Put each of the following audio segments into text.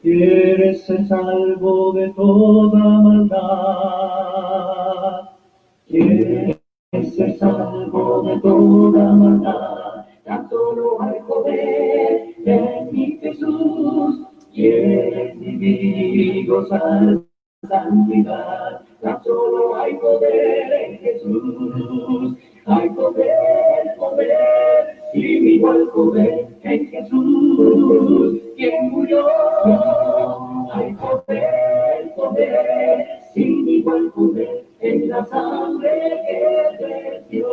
Quieres ser salvo de toda maldad. Quieres ser salvo de toda maldad. Tan solo hay poder en mi Jesús. Quieres vivir y gozar santidad. Tan solo hay poder en Jesús. Hay poder, poder, sin igual poder en Jesús, quien murió. Hay poder, poder, sin igual poder en la sangre que vertió.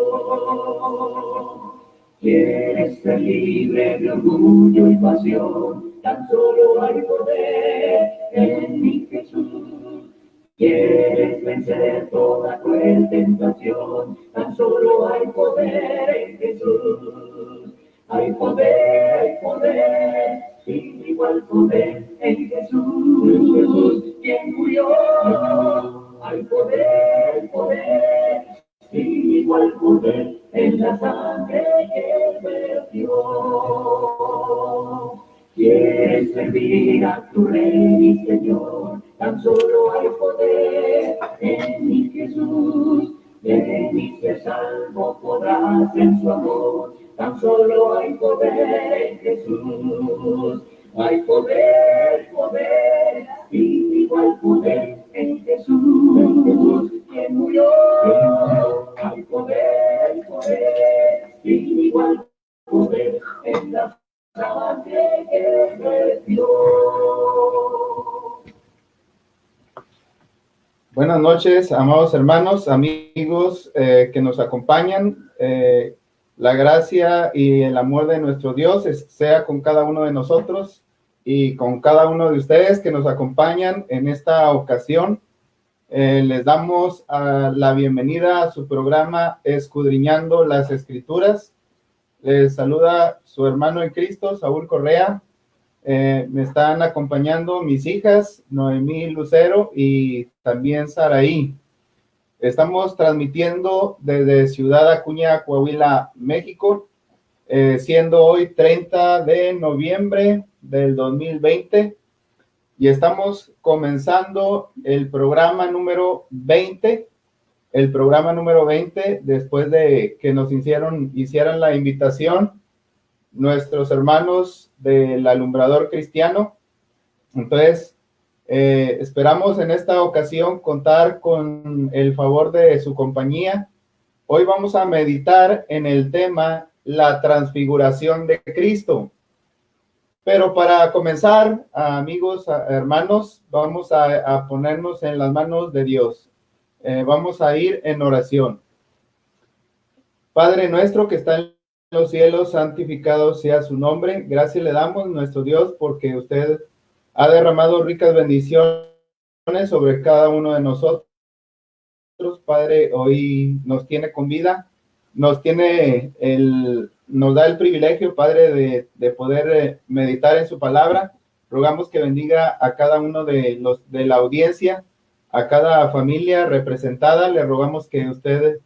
Quieres ser libre de orgullo y pasión, tan solo hay poder en mi Jesús. Quieres vencer toda cruel tentación, tan solo hay poder en Jesús. Hay poder, poder, sin igual poder en Jesús, quien murió. Hay poder, poder, sin igual poder en la sangre que vertió. Quieres servir a tu Rey y Señor, tan solo hay poder en mi Jesús. Ven y ser salvo podrás en su amor, tan solo hay poder en Jesús. Hay poder, poder, sin igual poder en Jesús, quien murió. Hay poder, poder, sin igual poder en la sangre que vertió. Buenas noches, amados hermanos, amigos que nos acompañan. La gracia y el amor de nuestro Dios sea con cada uno de nosotros y con cada uno de ustedes que nos acompañan en esta ocasión. Les damos la bienvenida a su programa Escudriñando las Escrituras. Les saluda su hermano en Cristo, Saúl Correa. Me están acompañando mis hijas, Noemí Lucero y también Saraí. Estamos transmitiendo desde Ciudad Acuña, Coahuila, México, siendo hoy 30 de noviembre del 2020 y estamos comenzando el programa número 20. El programa número 20, después de que nos hicieran la invitación nuestros hermanos del Alumbrador Cristiano. Entonces, esperamos en esta ocasión contar con el favor de su compañía. Hoy vamos a meditar en el tema la transfiguración de Cristo. Pero para comenzar, amigos, hermanos, vamos a ponernos en las manos de Dios. Vamos a ir en oración. Padre nuestro que está en los cielos, santificado sea su nombre. Gracias le damos, nuestro Dios, porque usted ha derramado ricas bendiciones sobre cada uno de nosotros. Padre, hoy nos tiene con vida, nos da el privilegio, Padre, de poder meditar en su palabra. Rogamos que bendiga a cada uno de los de la audiencia, a cada familia representada. Le rogamos que usted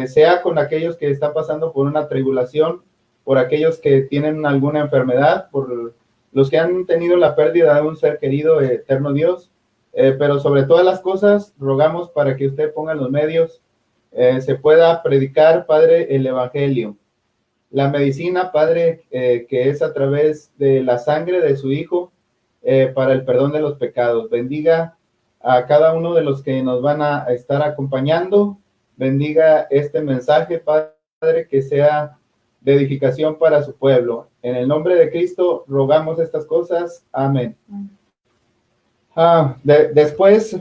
sea con aquellos que están pasando por una tribulación, por aquellos que tienen alguna enfermedad, por los que han tenido la pérdida de un ser querido, eterno Dios. Pero sobre todas las cosas, rogamos para que usted ponga los medios, se pueda predicar, Padre, el Evangelio. La medicina, Padre, que es a través de la sangre de su Hijo, para el perdón de los pecados. Bendiga a cada uno de los que nos van a estar acompañando. Bendiga este mensaje, Padre, que sea de edificación para su pueblo. En el nombre de Cristo rogamos estas cosas. Amén. Después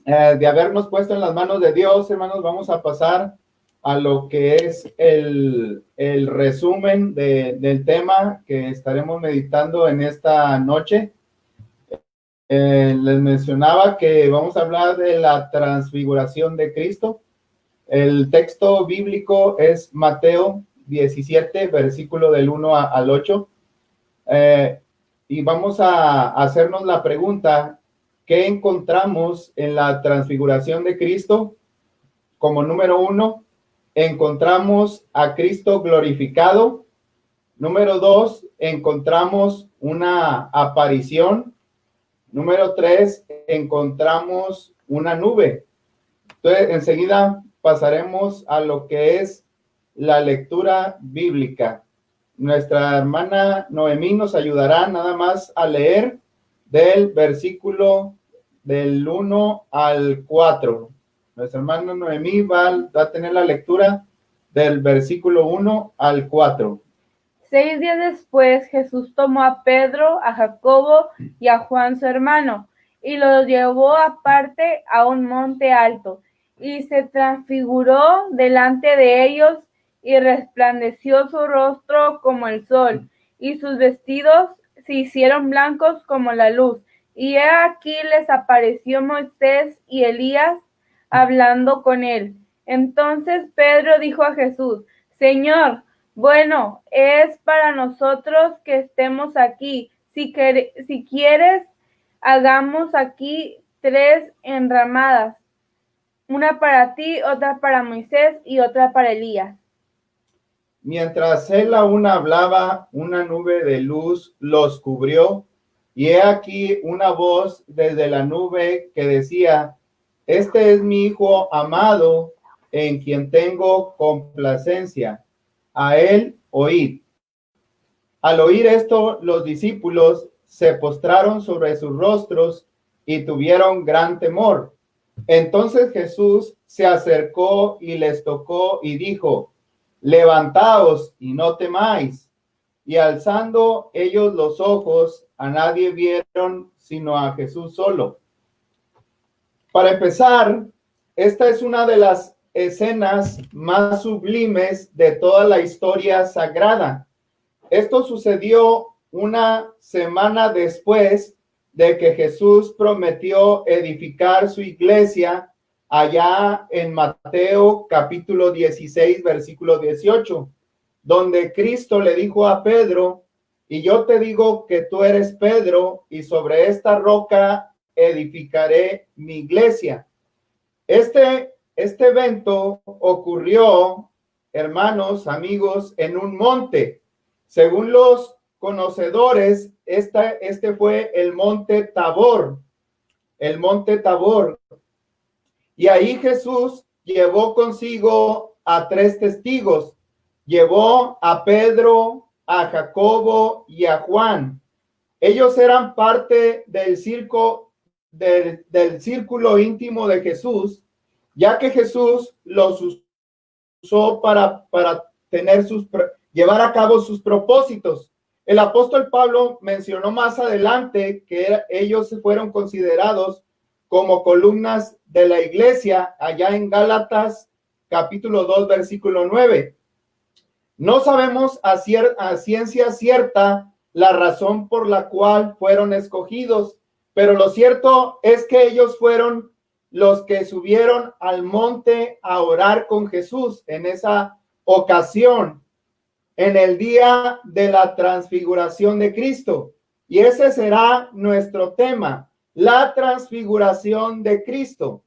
de habernos puesto en las manos de Dios, hermanos, vamos a pasar a lo que es el resumen del tema que estaremos meditando en esta noche. Les mencionaba que vamos a hablar de la transfiguración de Cristo. El texto bíblico es Mateo 17, versículo del 1 al 8. Y vamos a hacernos la pregunta, ¿qué encontramos en la transfiguración de Cristo? Como número 1, encontramos a Cristo glorificado. Número 2, encontramos una aparición. Número 3, encontramos una nube. Entonces, enseguida pasaremos a lo que es la lectura bíblica. Nuestra hermana Noemí nos ayudará nada más a leer del versículo del 1 al 4. Nuestra hermana Noemí va a tener la lectura del versículo 1 al 4. 6 días después, Jesús tomó a Pedro, a Jacobo y a Juan su hermano, y los llevó aparte a un monte alto, y se transfiguró delante de ellos, y resplandeció su rostro como el sol, y sus vestidos se hicieron blancos como la luz. Y he aquí les apareció Moisés y Elías hablando con él. Entonces Pedro dijo a Jesús: Señor, bueno, es para nosotros que estemos aquí. Si quieres, hagamos aquí 3 enramadas, una para ti, otra para Moisés y otra para Elías. Mientras él aún hablaba, una nube de luz los cubrió, y he aquí una voz desde la nube que decía: Este es mi Hijo amado, en quien tengo complacencia. A él oíd. Al oír esto, los discípulos se postraron sobre sus rostros y tuvieron gran temor. Entonces Jesús se acercó y les tocó y dijo: Levantaos y no temáis. Y alzando ellos los ojos, a nadie vieron sino a Jesús solo. Para empezar, esta es una de las escenas más sublimes de toda la historia sagrada. Esto sucedió una semana después de que Jesús prometió edificar su iglesia allá en Mateo capítulo 16, versículo 18, donde Cristo le dijo a Pedro: y yo te digo que tú eres Pedro, y sobre esta roca edificaré mi iglesia. Este evento ocurrió, hermanos, amigos, en un monte. Según los conocedores, este fue el monte Tabor, el monte Tabor. Y ahí Jesús llevó consigo a 3 testigos. Llevó a Pedro, a Jacobo y a Juan. Ellos eran parte del círculo íntimo de Jesús, ya que Jesús los usó para llevar a cabo sus propósitos. El apóstol Pablo mencionó más adelante que ellos fueron considerados como columnas de la iglesia allá en Gálatas capítulo 2 versículo 9. No sabemos a ciencia cierta la razón por la cual fueron escogidos, pero lo cierto es que ellos fueron los que subieron al monte a orar con Jesús en esa ocasión, en el día de la transfiguración de Cristo. Y ese será nuestro tema, la transfiguración de Cristo.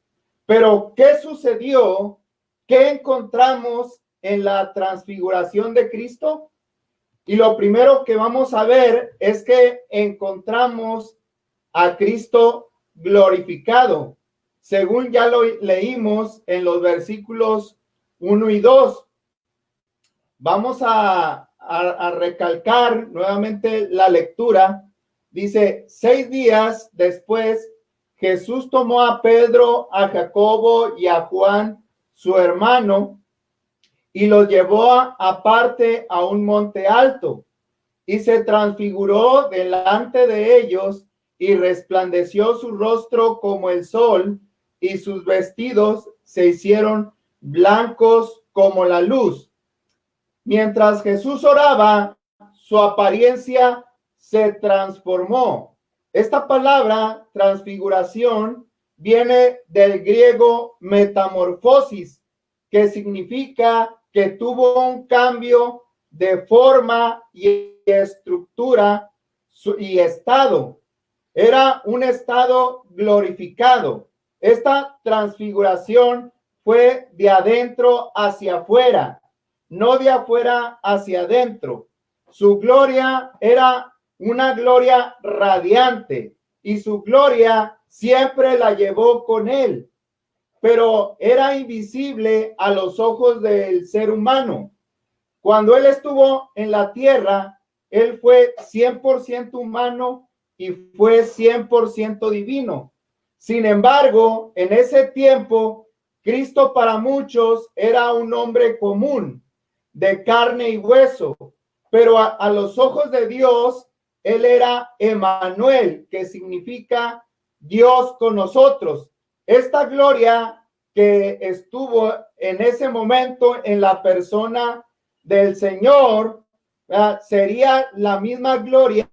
Pero, ¿qué sucedió? ¿Qué encontramos en la transfiguración de Cristo? Y lo primero que vamos a ver es que encontramos a Cristo glorificado, según ya lo leímos en los versículos 1 y 2. Vamos a recalcar nuevamente la lectura. Dice, 6 días después, Jesús tomó a Pedro, a Jacobo y a Juan, su hermano, y los llevó aparte a un monte alto, y se transfiguró delante de ellos, y resplandeció su rostro como el sol, y sus vestidos se hicieron blancos como la luz. Mientras Jesús oraba, su apariencia se transformó. Esta palabra, transfiguración, viene del griego metamorfosis, que significa que tuvo un cambio de forma y estructura y estado. Era un estado glorificado. Esta transfiguración fue de adentro hacia afuera, no de afuera hacia adentro. Su gloria era una gloria radiante y su gloria siempre la llevó con él, pero era invisible a los ojos del ser humano. Cuando él estuvo en la tierra, él fue 100% humano y fue 100% divino. Sin embargo, en ese tiempo, Cristo para muchos era un hombre común, de carne y hueso, pero a los ojos de Dios, él era Emmanuel, que significa Dios con nosotros. Esta gloria que estuvo en ese momento en la persona del Señor, sería la misma gloria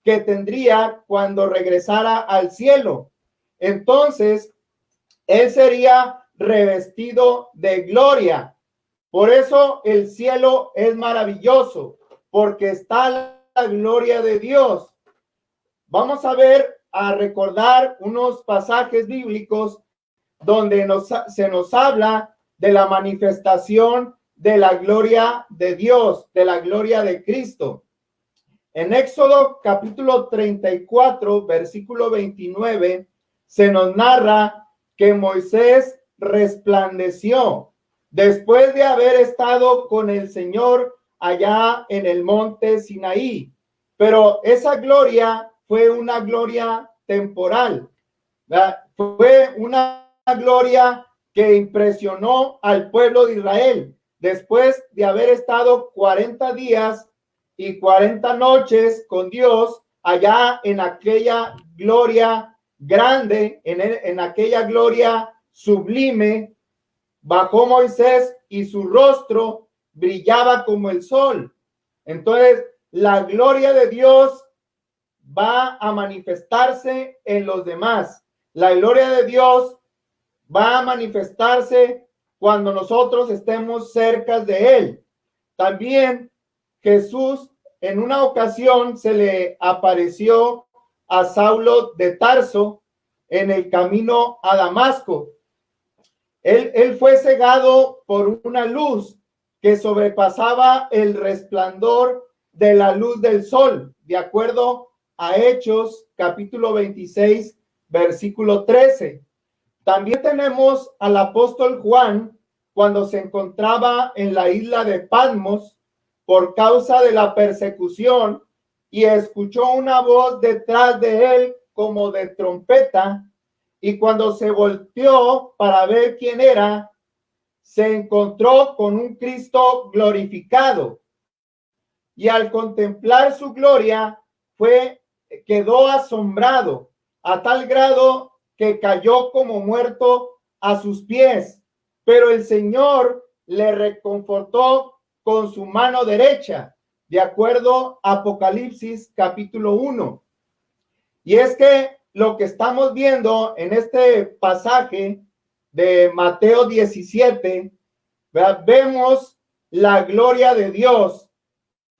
que tendría cuando regresara al cielo. Entonces, él sería revestido de gloria. Por eso el cielo es maravilloso, porque está la gloria de Dios. Vamos a recordar unos pasajes bíblicos donde se nos habla de la manifestación de la gloria de Dios, de la gloria de Cristo. En Éxodo capítulo 34, versículo 29, se nos narra que Moisés resplandeció después de haber estado con el Señor allá en el monte Sinaí. Pero esa gloria fue una gloria temporal, ¿verdad? Fue una gloria que impresionó al pueblo de Israel después de haber estado 40 días y 40 noches con Dios allá en aquella gloria grande, en aquella gloria sublime. Bajó Moisés y su rostro brillaba como el sol. Entonces, la gloria de Dios va a manifestarse en los demás. La gloria de Dios va a manifestarse cuando nosotros estemos cerca de él. También Jesús en una ocasión se le apareció a Saulo de Tarso en el camino a Damasco. Él fue cegado por una luz que sobrepasaba el resplandor de la luz del sol, de acuerdo a Hechos capítulo 26, versículo 13. También tenemos al apóstol Juan cuando se encontraba en la isla de Patmos por causa de la persecución y escuchó una voz detrás de él como de trompeta, y cuando se volteó para ver quién era, se encontró con un Cristo glorificado, y al contemplar su gloria quedó asombrado a tal grado que cayó como muerto a sus pies, pero el Señor le reconfortó con su mano derecha, de acuerdo a Apocalipsis capítulo 1. Y es que lo que estamos viendo en este pasaje de Mateo 17, vemos la gloria de Dios,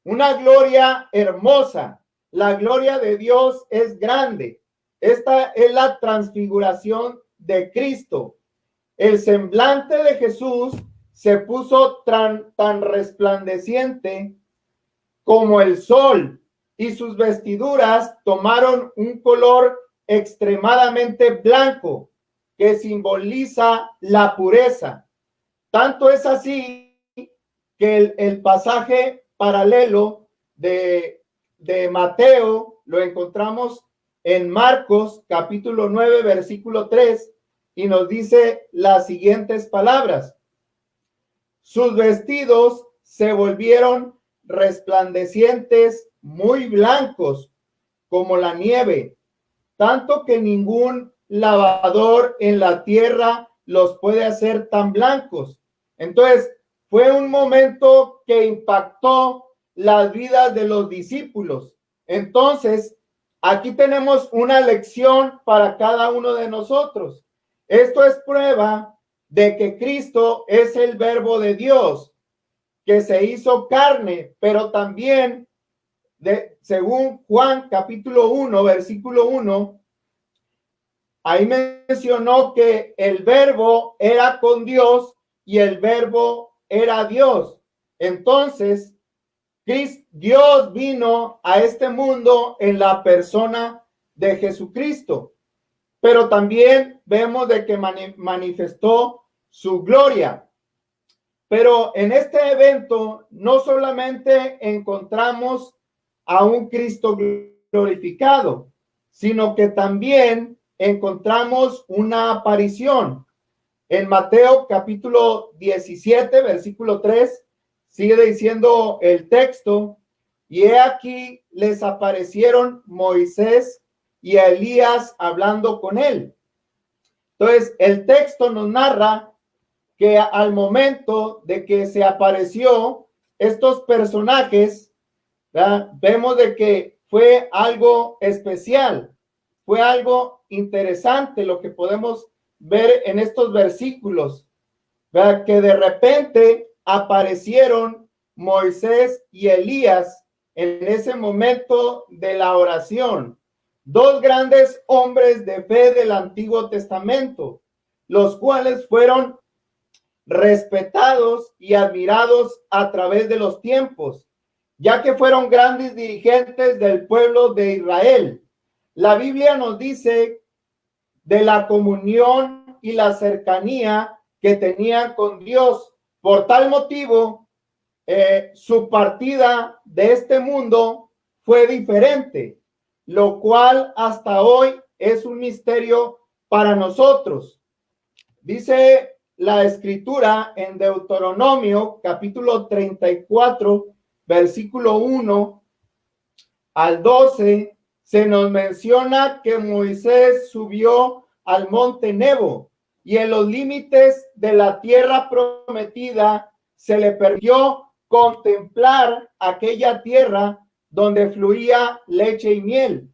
una gloria hermosa, la gloria de Dios es grande. Esta es la transfiguración de Cristo. El semblante de Jesús se puso tan resplandeciente como el sol, y sus vestiduras tomaron un color extremadamente blanco que simboliza la pureza. Tanto es así que el pasaje paralelo de Mateo lo encontramos en Marcos capítulo 9 versículo 3 y nos dice las siguientes palabras: sus vestidos se volvieron resplandecientes, muy blancos como la nieve, tanto que ningún lavador en la tierra los puede hacer tan blancos. Entonces, fue un momento que impactó las vidas de los discípulos. Entonces, aquí tenemos una lección para cada uno de nosotros. Esto es prueba de que Cristo es el Verbo de Dios, que se hizo carne, pero también, según Juan capítulo 1, versículo 1, ahí mencionó que el Verbo era con Dios y el Verbo era Dios. Entonces, Dios vino a este mundo en la persona de Jesucristo, pero también vemos de que manifestó su gloria. Pero en este evento no solamente encontramos a un Cristo glorificado, sino que también encontramos una aparición. En Mateo capítulo 17, versículo 3, sigue diciendo el texto: y he aquí les aparecieron Moisés y Elías hablando con él. Entonces, el texto nos narra que al momento de que se apareció estos personajes, ¿verdad?, vemos de que fue algo especial, fue algo interesante lo que podemos ver en estos versículos, ¿verdad?, que de repente aparecieron Moisés y Elías en ese momento de la oración, dos grandes hombres de fe del Antiguo Testamento, los cuales fueron respetados y admirados a través de los tiempos, ya que fueron grandes dirigentes del pueblo de Israel. La Biblia nos dice de la comunión y la cercanía que tenían con Dios. Por tal motivo, su partida de este mundo fue diferente, lo cual hasta hoy es un misterio para nosotros. Dice la escritura en Deuteronomio capítulo 34, versículo 1 al 12, se nos menciona que Moisés subió al monte Nebo y en los límites de la tierra prometida se le permitió contemplar aquella tierra donde fluía leche y miel.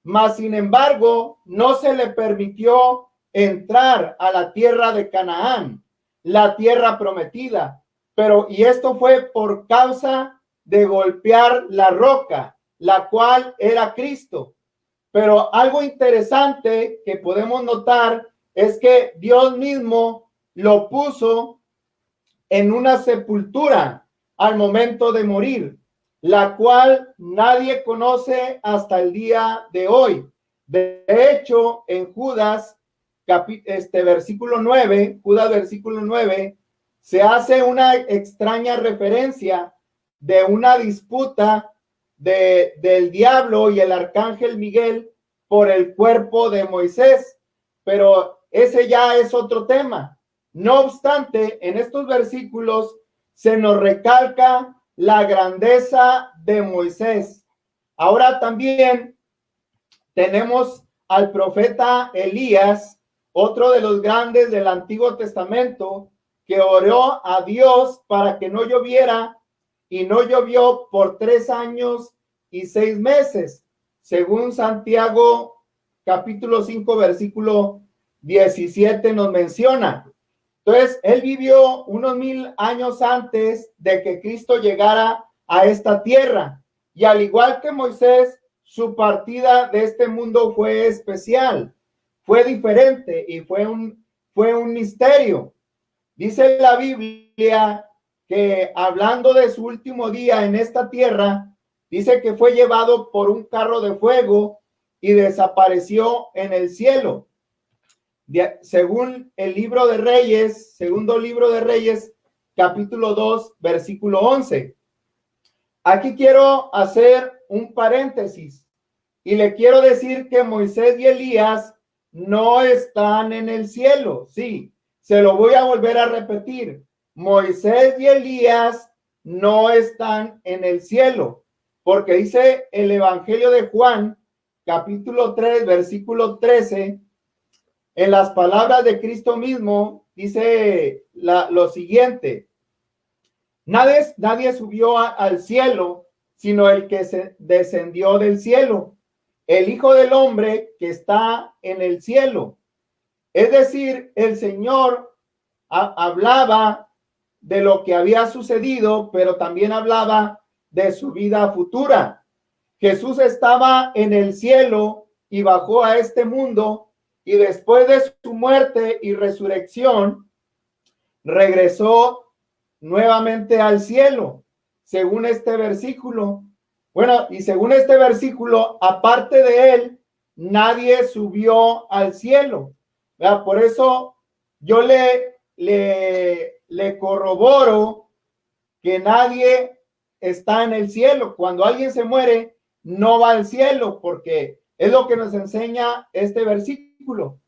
Mas, sin embargo, no se le permitió entrar a la tierra de Canaán, la tierra prometida. Y esto fue por causa de golpear la roca, la cual era Cristo. Pero algo interesante que podemos notar es que Dios mismo lo puso en una sepultura al momento de morir, la cual nadie conoce hasta el día de hoy. De hecho, en Judas versículo 9, Judas versículo 9, se hace una extraña referencia de una disputa del diablo y el arcángel Miguel por el cuerpo de Moisés, pero ese ya es otro tema. No obstante, en estos versículos se nos recalca la grandeza de Moisés. Ahora también tenemos al profeta Elías, otro de los grandes del Antiguo Testamento, que oró a Dios para que no lloviera y no llovió por 3 años y 6 meses, según Santiago capítulo 5 versículo 17 nos menciona. Entonces, él vivió unos 1000 años antes de que Cristo llegara a esta tierra. Y al igual que Moisés, su partida de este mundo fue especial, fue diferente y fue un misterio. Dice la Biblia que hablando de su último día en esta tierra, dice que fue llevado por un carro de fuego y desapareció en el cielo. Según el libro de Reyes, segundo libro de Reyes, capítulo 2, versículo 11. Aquí quiero hacer un paréntesis y le quiero decir que Moisés y Elías no están en el cielo. Sí, se lo voy a volver a repetir. Moisés y Elías no están en el cielo, porque dice el Evangelio de Juan, capítulo 3, versículo 13, en las palabras de Cristo mismo, dice lo siguiente: nadie subió al cielo, sino el que se descendió del cielo, el Hijo del Hombre que está en el cielo. Es decir, el Señor hablaba de lo que había sucedido, pero también hablaba de su vida futura. Jesús estaba en el cielo y bajó a este mundo, y después de su muerte y resurrección, regresó nuevamente al cielo, según este versículo. Bueno, y según este versículo, aparte de él, nadie subió al cielo. ¿Verdad? Por eso yo le corroboro que nadie está en el cielo. Cuando alguien se muere, no va al cielo, porque es lo que nos enseña este versículo.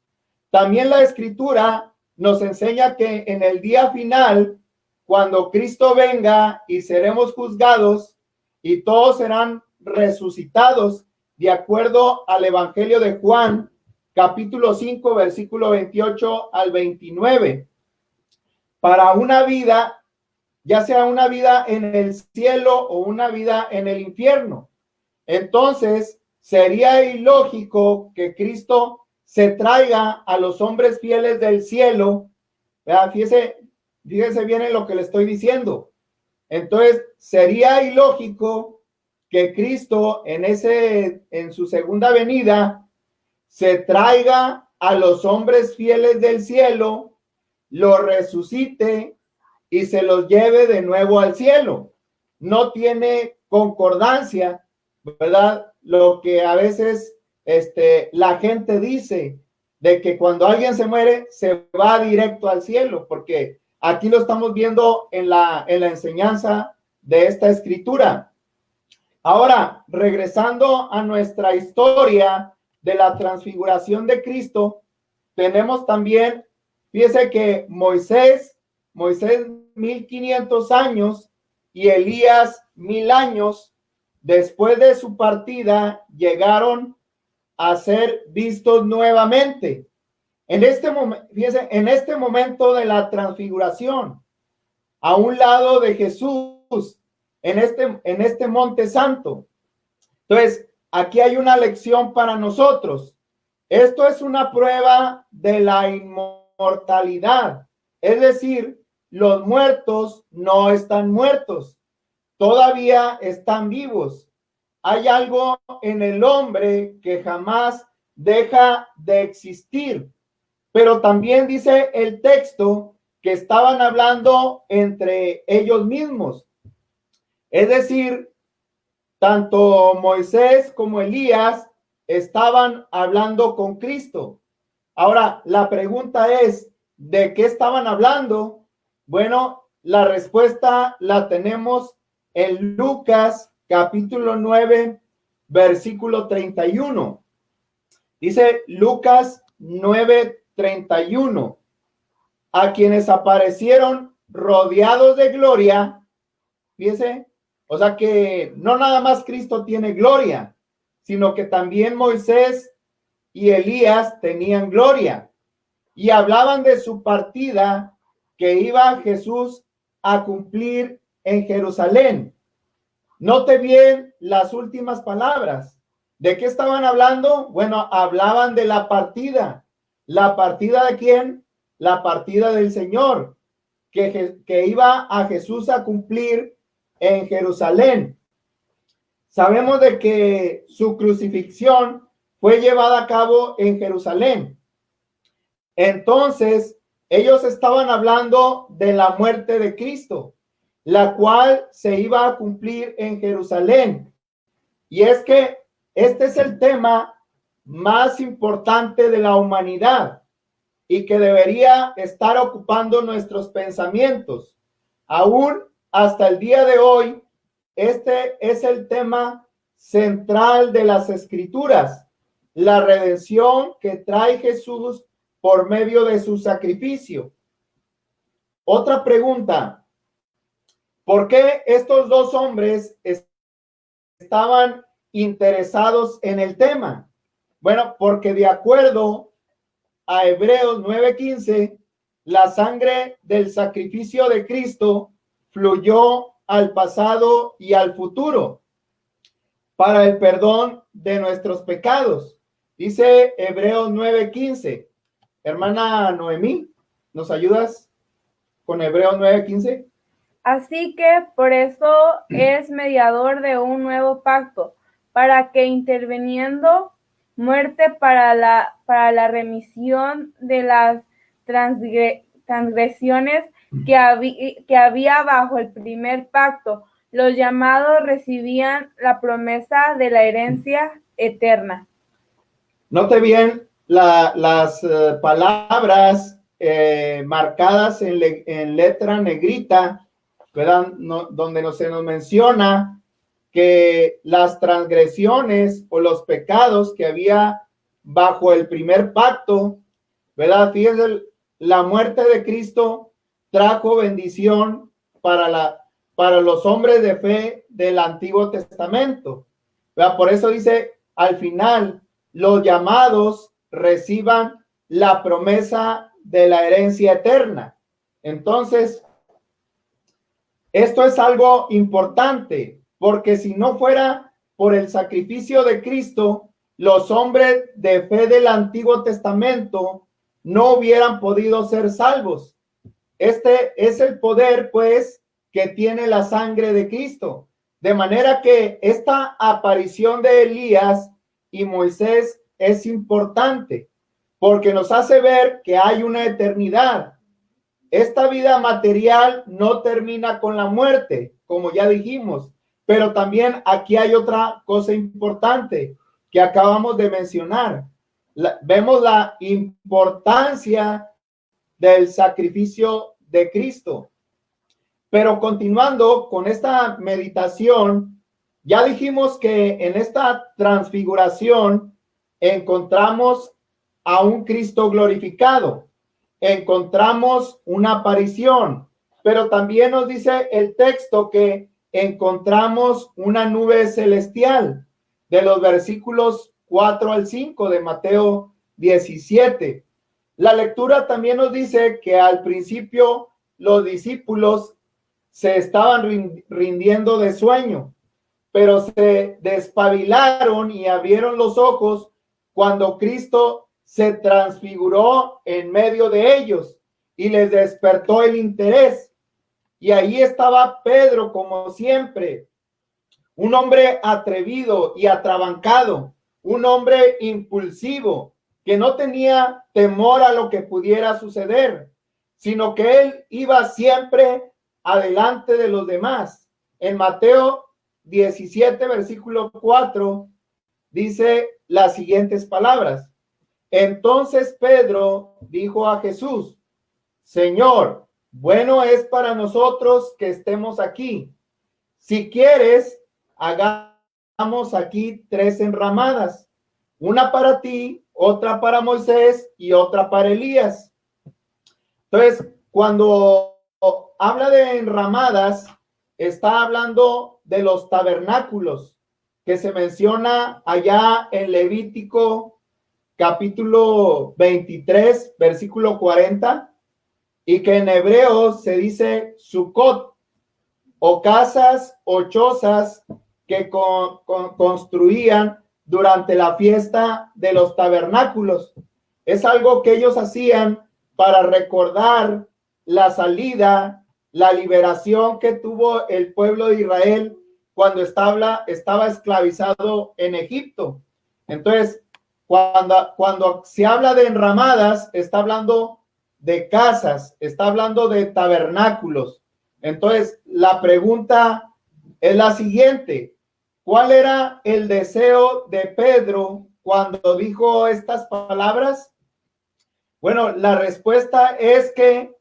También la Escritura nos enseña que en el día final, cuando Cristo venga y seremos juzgados y todos serán resucitados, de acuerdo al Evangelio de Juan, capítulo 5, versículo 28 al 29. Para una vida, ya sea una vida en el cielo o una vida en el infierno. Entonces, sería ilógico que Cristo se traiga a los hombres fieles del cielo. Fíjese bien en lo que le estoy diciendo. Entonces, sería ilógico que Cristo en su segunda venida se traiga a los hombres fieles del cielo, los resucite y se los lleve de nuevo al cielo. No tiene concordancia, ¿verdad? Lo que a veces la gente dice de que cuando alguien se muere se va directo al cielo, porque aquí lo estamos viendo en la enseñanza de esta escritura. Ahora, regresando a nuestra historia de la transfiguración de Cristo, tenemos también, fíjese que Moisés 1500 años y Elías 1000 años después de su partida llegaron a ser vistos nuevamente. En este momento, fíjense, en este momento de la transfiguración, a un lado de Jesús, en este monte santo. Entonces, aquí hay una lección para nosotros. Esto es una prueba de la inmortalidad. Es decir, los muertos no están muertos, todavía están vivos. Hay algo en el hombre que jamás deja de existir. Pero también dice el texto que estaban hablando entre ellos mismos. Es decir, tanto Moisés como Elías estaban hablando con Cristo. Ahora, la pregunta es, ¿de qué estaban hablando? Bueno, la respuesta la tenemos en Lucas capítulo 9, versículo 31. Dice Lucas 9:31. A quienes aparecieron rodeados de gloria, fíjese, o sea que no nada más Cristo tiene gloria, sino que también Moisés y Elías tenían gloria y hablaban de su partida que iba Jesús a cumplir en Jerusalén. Note bien las últimas palabras. ¿De qué estaban hablando? Bueno, hablaban de la partida. ¿La partida de quién? La partida del Señor, que iba a Jesús a cumplir en Jerusalén. Sabemos de que su crucifixión fue llevada a cabo en Jerusalén. Entonces, ellos estaban hablando de la muerte de Cristo, la cual se iba a cumplir en Jerusalén. Y es que este es el tema más importante de la humanidad y que debería estar ocupando nuestros pensamientos. Aún hasta el día de hoy, este es el tema central de las Escrituras, la redención que trae Jesús por medio de su sacrificio. Otra pregunta: ¿por qué estos dos hombres estaban interesados en el tema? Bueno, porque de acuerdo a Hebreos 9:15, la sangre del sacrificio de Cristo fluyó al pasado y al futuro para el perdón de nuestros pecados. Dice Hebreos 9:15. Hermana Noemí, ¿nos ayudas con Hebreos 9:15? Así que por eso es mediador de un nuevo pacto, para que interviniendo muerte para la remisión de las transgresiones que había bajo el primer pacto, los llamados recibían la promesa de la herencia eterna. Note bien las palabras marcadas en letra negrita, ¿verdad? Donde se nos menciona que las transgresiones o los pecados que había bajo el primer pacto, ¿verdad? Fíjense, la muerte de Cristo trajo bendición para los hombres de fe del Antiguo Testamento, ¿verdad? Por eso dice, al final, los llamados reciban la promesa de la herencia eterna. Entonces, esto es algo importante, porque si no fuera por el sacrificio de Cristo, los hombres de fe del Antiguo Testamento no hubieran podido ser salvos. Este es el poder, pues, que tiene la sangre de Cristo. De manera que esta aparición de Elías y Moisés es importante, porque nos hace ver que hay una eternidad. Esta vida material no termina con la muerte, como ya dijimos, pero también aquí hay otra cosa importante que acabamos de mencionar. Vemos la importancia del sacrificio de Cristo. Pero continuando con esta meditación, ya dijimos que en esta transfiguración encontramos a un Cristo glorificado, encontramos una aparición, pero también nos dice el texto que encontramos una nube celestial, de los versículos 4 al 5 de Mateo 17. La lectura también nos dice que al principio los discípulos se estaban rindiendo de sueño, pero se despabilaron y abrieron los ojos cuando Cristo se transfiguró en medio de ellos y les despertó el interés. Y ahí estaba Pedro, como siempre, un hombre atrevido y atrabancado, un hombre impulsivo, que no tenía temor a lo que pudiera suceder, sino que él iba siempre adelante de los demás. En Mateo 17, versículo 4, dice las siguientes palabras. Entonces Pedro dijo a Jesús, Señor, bueno es para nosotros que estemos aquí. Si quieres, hagamos aquí 3 enramadas, una para ti, otra para Moisés y otra para Elías. Entonces, cuando habla de enramadas, está hablando de los tabernáculos que se menciona allá en Levítico capítulo 23, versículo 40, y que en hebreo se dice Sucot, o casas o chozas que construían durante la fiesta de los tabernáculos. Es algo que ellos hacían para recordar la salida, la liberación que tuvo el pueblo de Israel cuando estaba esclavizado en Egipto. Entonces, cuando se habla de enramadas, está hablando de casas, está hablando de tabernáculos. Entonces, la pregunta es la siguiente: ¿cuál era el deseo de Pedro cuando dijo estas palabras? Bueno, la respuesta es que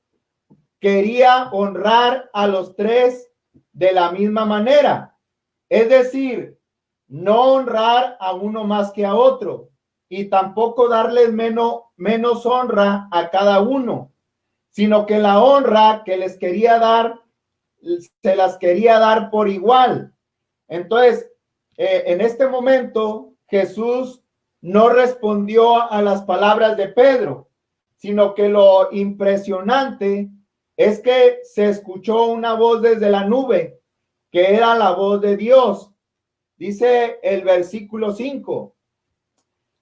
quería honrar a los tres de la misma manera. Es decir, no honrar a uno más que a otro y tampoco darles menos honra a cada uno, sino que la honra que les quería dar, se las quería dar por igual. Entonces, en este momento, Jesús no respondió a las palabras de Pedro, sino que lo impresionante es que se escuchó una voz desde la nube, que era la voz de Dios. Dice el versículo 5: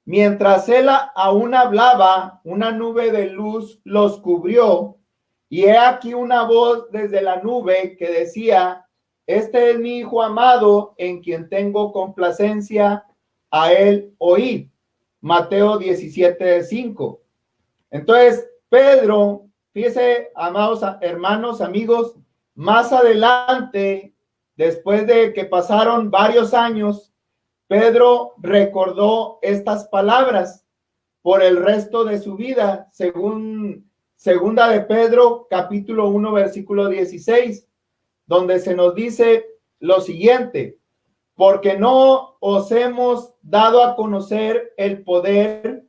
mientras él aún hablaba, una nube de luz los cubrió, y he aquí una voz desde la nube que decía: este es mi Hijo amado, en quien tengo complacencia, a él oíd. Mateo 17:5. Entonces, Pedro, fíjese, amados hermanos, amigos, más adelante, después de que pasaron varios años, Pedro recordó estas palabras por el resto de su vida, según segunda de Pedro, capítulo 1, versículo 16, donde se nos dice lo siguiente: porque no os hemos dado a conocer el poder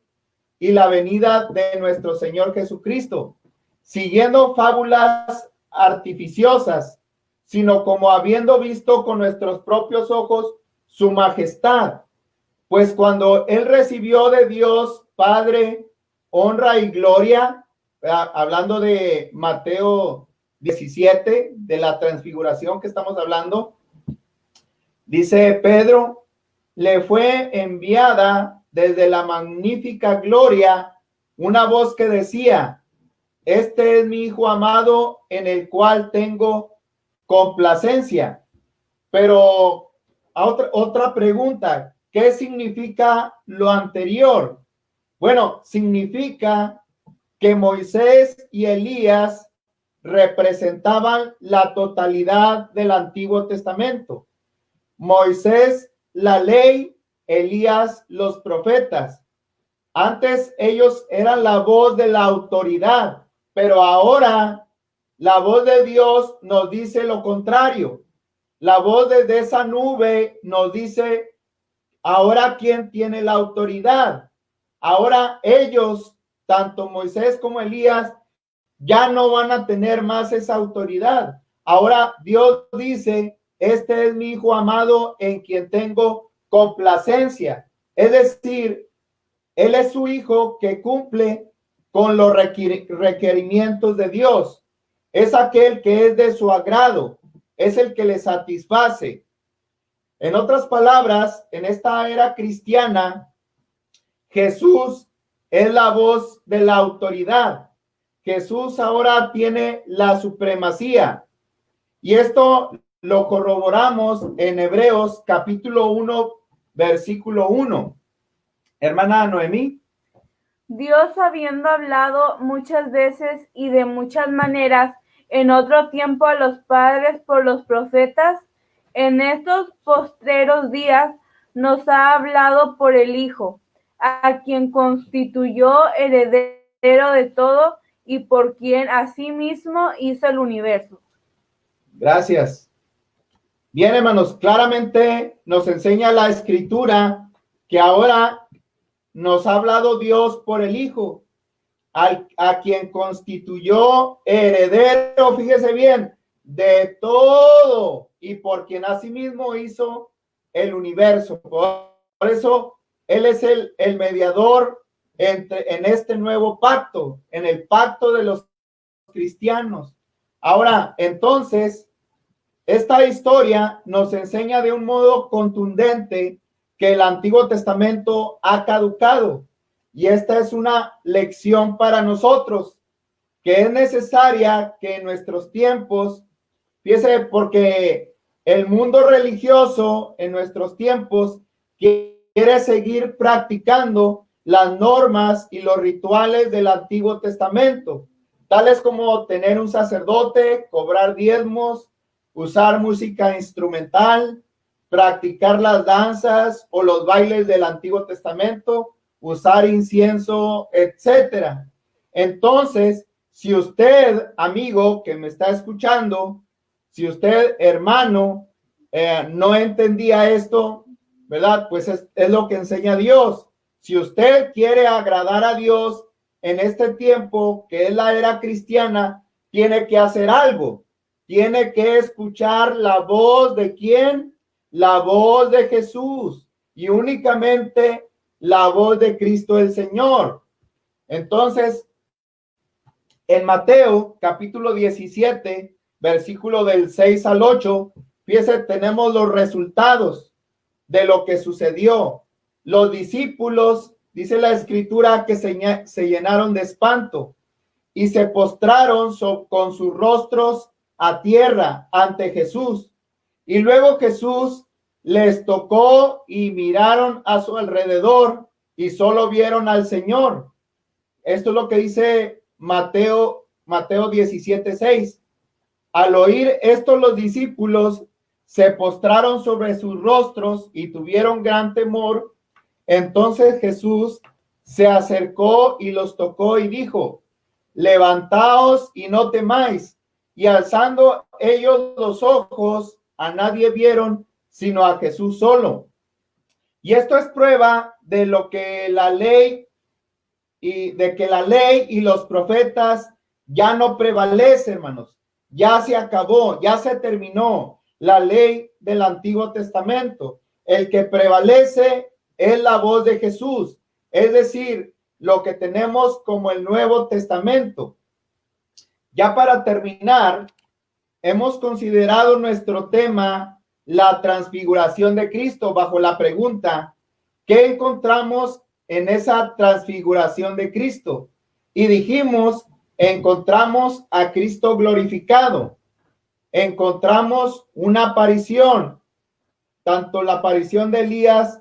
y la venida de nuestro Señor Jesucristo, siguiendo fábulas artificiosas, sino como habiendo visto con nuestros propios ojos su majestad. Pues cuando él recibió de Dios Padre honra y gloria, hablando de Mateo 17, de la transfiguración que estamos hablando, dice Pedro, le fue enviada desde la magnífica gloria una voz que decía: este es mi Hijo amado, en el cual tengo complacencia. Pero otra pregunta: ¿qué significa lo anterior? Bueno, significa que Moisés y Elías representaban la totalidad del Antiguo Testamento. Moisés, la ley; Elías, los profetas. Antes ellos eran la voz de la autoridad, pero ahora la voz de Dios nos dice lo contrario. La voz desde esa nube nos dice: ahora ¿quién tiene la autoridad? Ahora ellos, tanto Moisés como Elías, ya no van a tener más esa autoridad. Ahora Dios dice: este es mi Hijo amado, en quien tengo complacencia. Es decir, él es su Hijo que cumple con los requerimientos de Dios. Es aquel que es de su agrado, es el que le satisface. En otras palabras, en esta era cristiana, Jesús es la voz de la autoridad. Jesús ahora tiene la supremacía. Y esto lo corroboramos en Hebreos capítulo 1, versículo 1. Hermana Noemí. Dios, habiendo hablado muchas veces y de muchas maneras en otro tiempo a los padres por los profetas, en estos postreros días nos ha hablado por el Hijo, a quien constituyó heredero de todo y por quien asimismo hizo el universo. Gracias. Bien, hermanos, claramente nos enseña la Escritura que ahora nos ha hablado Dios por el Hijo, a quien constituyó heredero, fíjese bien, de todo y por quien asimismo hizo el universo. Por eso Él es el mediador en este nuevo pacto, en el pacto de los cristianos. Ahora, entonces, esta historia nos enseña de un modo contundente que el Antiguo Testamento ha caducado. Y esta es una lección para nosotros, que es necesaria que en nuestros tiempos, fíjese, porque El mundo religioso en nuestros tiempos quiere seguir practicando las normas y los rituales del Antiguo Testamento, tales como tener un sacerdote, cobrar diezmos, usar música instrumental, practicar las danzas o los bailes del Antiguo Testamento, usar incienso, etcétera. Entonces, si usted, amigo que me está escuchando, si usted, hermano, no entendía esto, ¿verdad? Pues es lo que enseña Dios. Si usted quiere agradar a Dios en este tiempo, que es la era cristiana, tiene que hacer algo. Tiene que escuchar la voz de ¿quién? La voz de Jesús y únicamente la voz de Cristo el Señor. Entonces, en Mateo capítulo 17, versículo del 6 al 8, fíjese, tenemos los resultados de lo que sucedió. Los discípulos, dice la escritura, que se llenaron de espanto y se postraron con sus rostros a tierra ante Jesús. Y luego Jesús les tocó y miraron a su alrededor y solo vieron al Señor. Esto es lo que dice Mateo 17:6. Al oír esto, los discípulos se postraron sobre sus rostros y tuvieron gran temor. Entonces Jesús se acercó y los tocó y dijo: levantaos y no temáis. Y alzando ellos los ojos, a nadie vieron sino a Jesús solo. Y esto es prueba de lo que la ley y los profetas ya no prevalecen, hermanos. Ya se acabó, ya se terminó la ley del Antiguo Testamento. El que prevalece es la voz de Jesús, es decir, lo que tenemos como el Nuevo Testamento. Ya para terminar, hemos considerado nuestro tema, la transfiguración de Cristo, bajo la pregunta: ¿qué encontramos en esa transfiguración de Cristo? Y dijimos, encontramos a Cristo glorificado, encontramos una aparición, tanto la aparición de Elías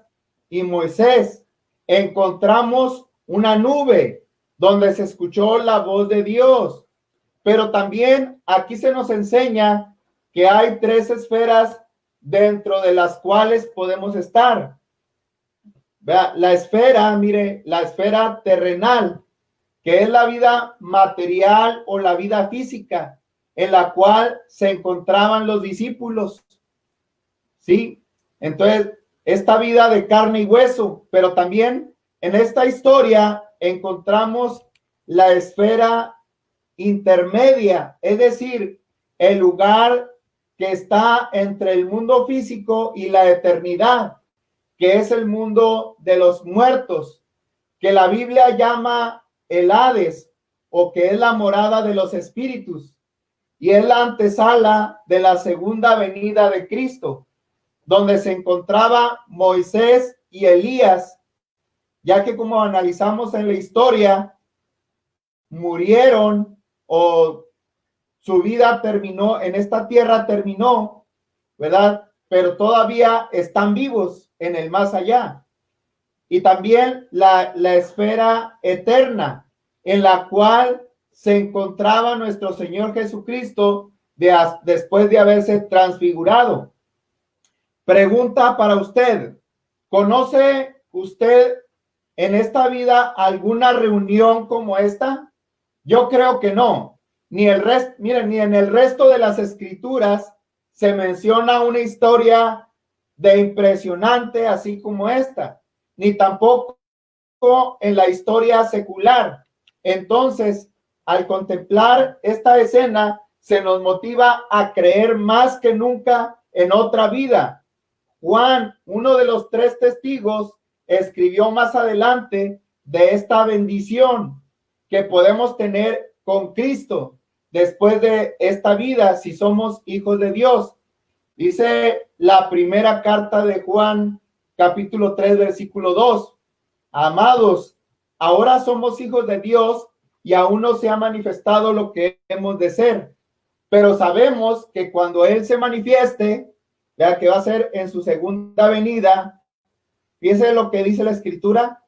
y Moisés, encontramos una nube donde se escuchó la voz de Dios, pero también aquí se nos enseña que hay 3 esferas dentro de las cuales podemos estar. Vea, la esfera, mire, la esfera terrenal, que es la vida material o la vida física, en la cual se encontraban los discípulos, ¿sí? Entonces, esta vida de carne y hueso, pero también en esta historia encontramos la esfera intermedia, es decir, el lugar que está entre el mundo físico y la eternidad, que es el mundo de los muertos, que la Biblia llama el Hades, o que es la morada de los espíritus, y es la antesala de la segunda venida de Cristo, donde se encontraba Moisés y Elías, ya que, como analizamos en la historia, murieron o su vida terminó, en esta tierra terminó, ¿verdad? Pero todavía están vivos en el más allá. Y también la esfera eterna, en la cual se encontraba nuestro Señor Jesucristo después de haberse transfigurado. Pregunta para usted: ¿conoce usted en esta vida alguna reunión como esta? Yo creo que no. Ni en el resto de las escrituras se menciona una historia de impresionante así como esta, ni tampoco en la historia secular. Entonces, al contemplar esta escena, se nos motiva a creer más que nunca en otra vida. Juan, uno de los 3 testigos, escribió más adelante de esta bendición que podemos tener con Cristo después de esta vida, si somos hijos de Dios. Dice la primera carta de Juan, capítulo 3, versículo 2: amados, ahora somos hijos de Dios y aún no se ha manifestado lo que hemos de ser, pero sabemos que cuando Él se manifieste, ya que va a ser en su segunda venida. Fíjense lo que dice la Escritura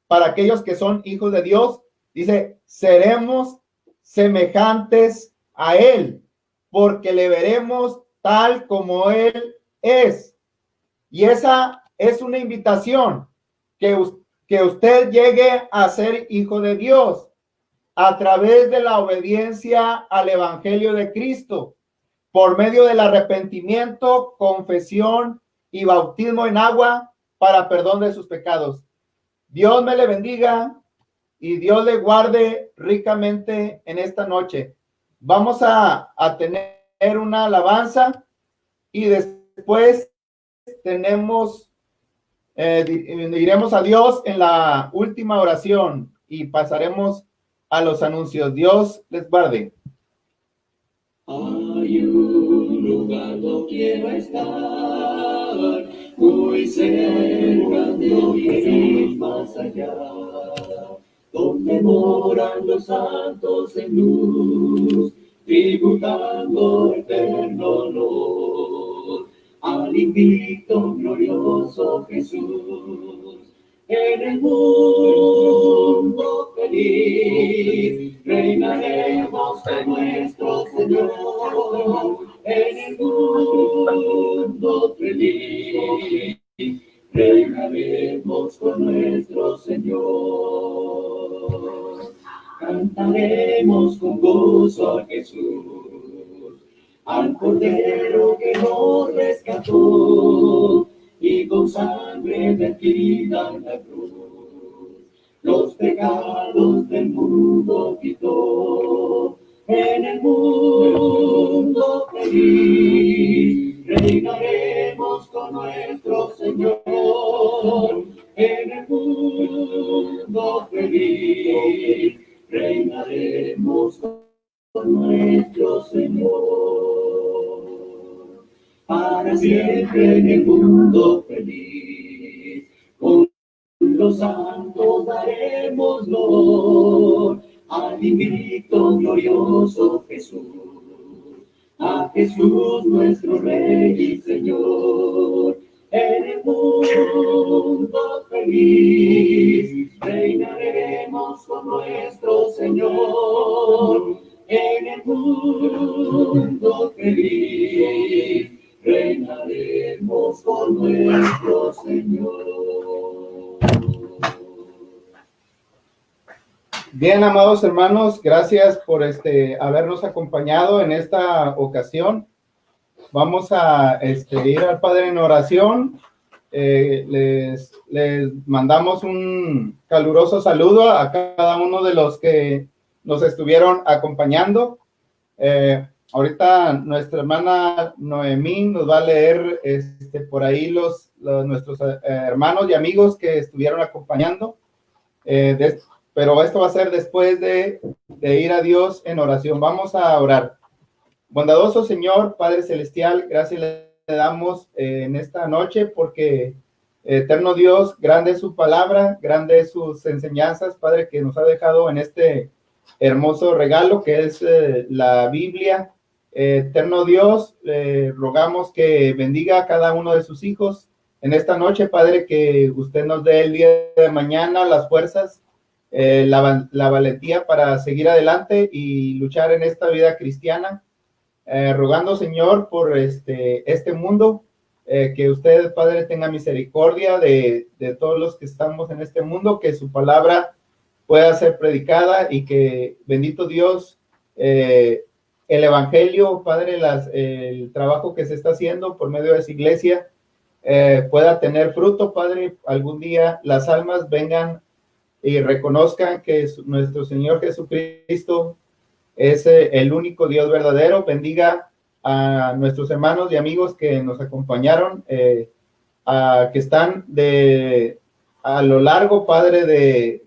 para aquellos que son hijos de Dios. Dice, seremos semejantes a Él, porque le veremos tal como Él es. Y esa es una invitación, que usted llegue a ser hijo de Dios a través de la obediencia al Evangelio de Cristo, por medio del arrepentimiento, confesión y bautismo en agua para perdón de sus pecados. Dios me le bendiga y Dios le guarde ricamente en esta noche. Vamos a tener una alabanza y después iremos a Dios en la última oración y pasaremos a los anuncios. Dios les guarde. Hay un lugar donde quiero estar, muy cerca de Dios, más allá, donde moran los santos en luz, tributando eterno honor al invicto glorioso Jesús. En el mundo feliz reinaremos con nuestro Señor. En el mundo feliz reinaremos con nuestro Señor. Cantaremos con gozo a Jesús, al Cordero que nos rescató, y con sangre vertida en la cruz los pecados del mundo quitó. En el mundo feliz reinaremos con nuestro Señor. En el mundo feliz reinaremos con nuestro Señor. Para siempre en el mundo feliz, con los santos daremos honor al invicto glorioso Jesús, a Jesús nuestro Rey y Señor. En el mundo feliz reinaremos con nuestro Señor. En el mundo feliz reinaremos con nuestro Señor. Bien, amados hermanos, gracias por habernos acompañado en esta ocasión. Vamos a ir al Padre en oración. Les mandamos un caluroso saludo a cada uno de los que nos estuvieron acompañando. Ahorita nuestra hermana Noemí nos va a leer por ahí nuestros hermanos y amigos que estuvieron acompañando. Pero esto va a ser después de ir a Dios en oración. Vamos a orar. Bondadoso Señor, Padre Celestial, gracias le damos en esta noche porque, eterno Dios, grande es su palabra, grande es sus enseñanzas, Padre, que nos ha dejado en este hermoso regalo que es la Biblia. Eterno Dios, rogamos que bendiga a cada uno de sus hijos en esta noche, Padre, que usted nos dé el día de mañana las fuerzas, la valentía para seguir adelante y luchar en esta vida cristiana. Rogando, Señor, por este mundo, que usted, Padre, tenga misericordia de todos los que estamos en este mundo, que su palabra pueda ser predicada y que, bendito Dios, el Evangelio, Padre, el trabajo que se está haciendo por medio de esa iglesia pueda tener fruto, Padre. Algún día las almas vengan y reconozcan que nuestro Señor Jesucristo es el único Dios verdadero. Bendiga a nuestros hermanos y amigos que nos acompañaron, que están a lo largo, Padre, de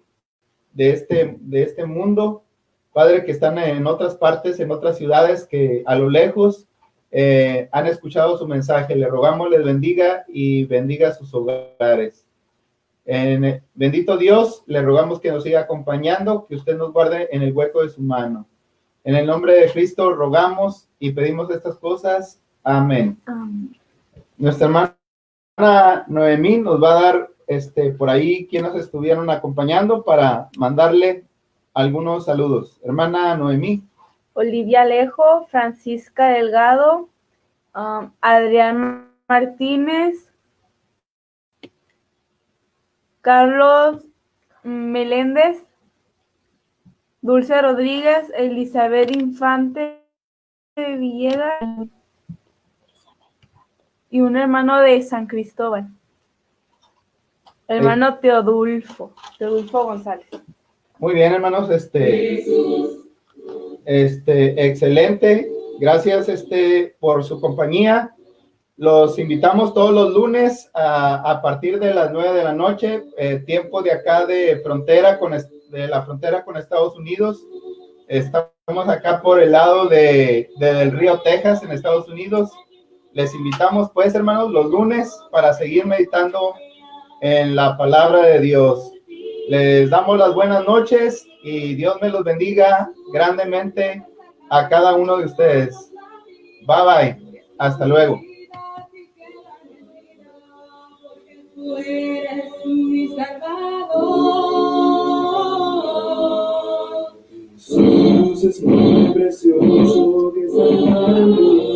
este mundo, Padre, que están en otras partes, en otras ciudades, que a lo lejos han escuchado su mensaje. Le rogamos les bendiga y bendiga sus hogares. Bendito Dios, le rogamos que nos siga acompañando, que usted nos guarde en el hueco de su mano. En el nombre de Cristo rogamos y pedimos estas cosas. Amén. Amén. Nuestra hermana Noemí nos va a dar por ahí quienes nos estuvieron acompañando para mandarle algunos saludos. Hermana Noemí. Olivia Alejo, Francisca Delgado, Adrián Martínez, Carlos Meléndez, Dulce Rodríguez, Elizabeth Infante Villegas y un hermano de San Cristóbal, hermano Teodulfo González. Muy bien, hermanos, excelente. Gracias, por su compañía. Los invitamos todos los lunes a partir de las 9 de la noche, tiempo de acá de la frontera con Estados Unidos. Estamos acá por el lado del río Texas, en Estados Unidos. Les invitamos, pues, hermanos, los lunes para seguir meditando en la palabra de Dios. Les damos las buenas noches y Dios me los bendiga grandemente a cada uno de ustedes. Bye, bye. Hasta luego. Tú eres mi Salvador. Jesús es muy precioso que salvando.